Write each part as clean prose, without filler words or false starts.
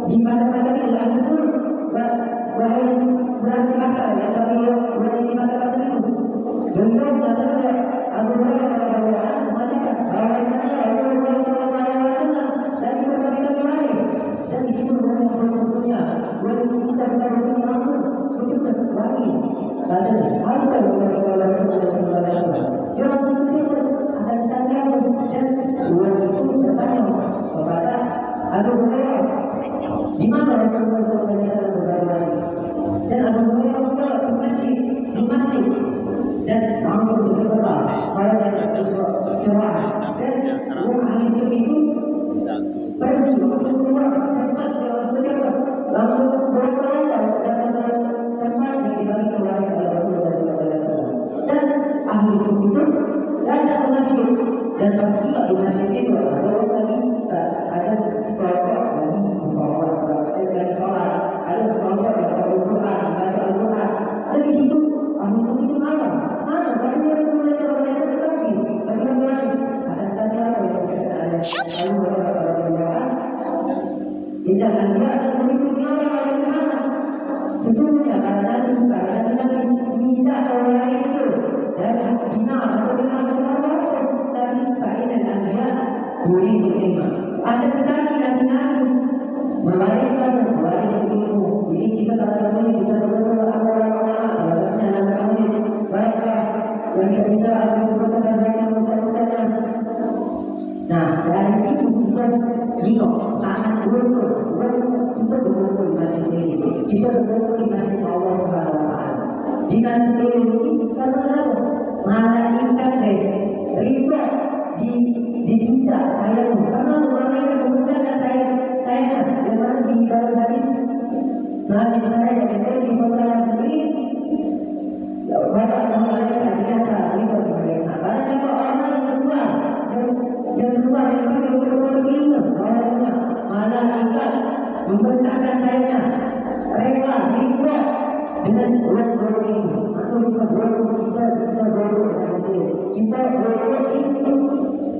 di mana-mana yang berarti kasar ya, tapi berarti kata-kata itu. Bentuk katanya Abu Hurairah radhiyallahu mengatakan bahwasanya Abu Hurairah radhiyallahu anhu dari berbagai lain dan di situ banyak bentuknya. Berarti kita berbuat langsung betul lagi. Katanya harta Rasulullah SAW. Yang seperti itu akan ditanya dan orang itu bertanya kepada Abu Hurairah, di mana Rasulullah SAW berada? Dan Abu Hurairah juga di masjid dan langsung berkata pada surah dan ahli itu pergi langsung keluar cepat langsung berkata dan tempat yang dibagi oleh Rasulullah SAW. Dan ahli itu datang ke masjid dan pasti di masjid itu ada lagi ada kelompok lagi sholat, ada kelompok yang Al-Quran, baca Al-Quran. Dan di situ ahli itu mana? Karena dia mulai terbiasa lagi. Bagaimana? Akan tanya apa yang kita ada? Tidak ada yang memiliki mana? Sesungguhnya karena tadi tidak orang itu dan bina atau bina dari faedah Anda boleh diterima. Ada tetapi nabi mewariskan ilmu. Jadi kita katakan kita berdoa mereka yang tidak bisa berkata banyak berkata. Nah dari situ kita jika sangat beruntung kita beruntung di masjid ini, kita beruntung di masjid Allah Subhanahu Wa Taala. Di masjid ini karena malaikat riba diminta saya karena malaikat menggunakan saya memang di dalam hadis Nabi saya yang di kota sendiri. Banyak malaikat ternyata riba mereka. Banyak orang yang keluar dari keluarga orangnya malaikat membentangkan saya rela riba dengan orang ini. Atau kita bisa kita itu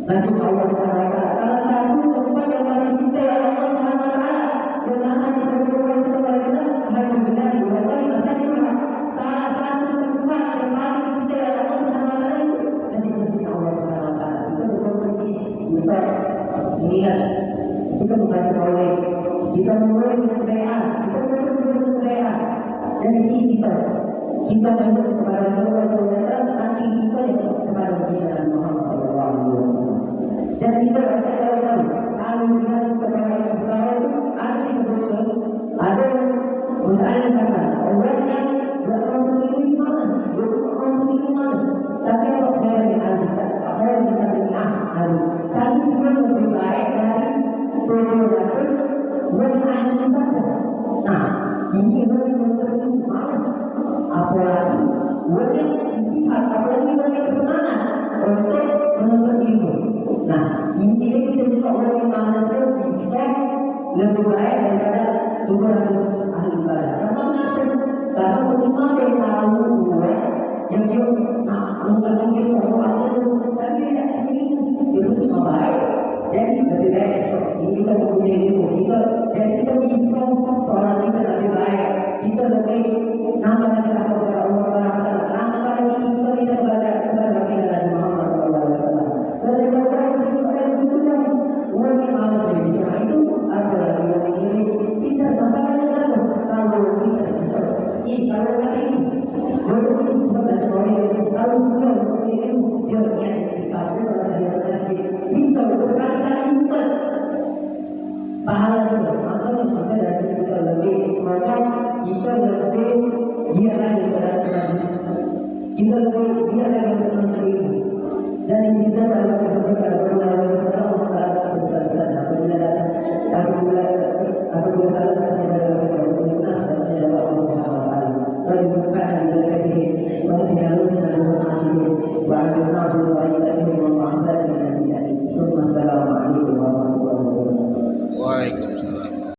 nanti Allah Taala salah satu tempat yang paling cinta Allah Taala dengan kita hanya benar diwali masalah salah satu tempat yang paling cinta Allah Taala itu nanti kita Allah Taala kita berkomunikasi kita lihat kita membaca oleh kita mulai berdoa kita berdoa dari sini kita menuju kepada Allah Taala nanti kita kepada Nabi Muhammad SAW. Dan kita tahu kalau kita kepada Allah ada betul ada mengatakan orang yang berkontribusi mana tapi kalau dari orang kita dengar tapi dia lebih baik dari berdoa berani. Nah ini benar-benar malas apalagi banyak istighfar, apalagi banyak semangat untuk menuntut ilmu. Nah, ini kita juga orang yang malas bisa lebih baik daripada 200 ahli ibadah. Karena percuma dari tahu yang dia mungkin orang itu tapi itu cuma baik. Jadi lebih baik kita punya ilmu kita dan kita bisa soal kita lebih baik kita lebih nama kita kepada Allah nama kita tidak kepada kita Muhammad SAW. Jadi kita orang yang malas itu adalah ini kita masalahnya kalau kita bisa kalau tadi baru kita kalau kita dia bisa berkali-kali lipat pahalanya. Makanya maka dari kita lebih maka kita lebih dia lagi berada kita lebih dia lagi berada dan kita dalam kehidupan berlalu Assalamualaikum warahmatullahi wabarakatuh.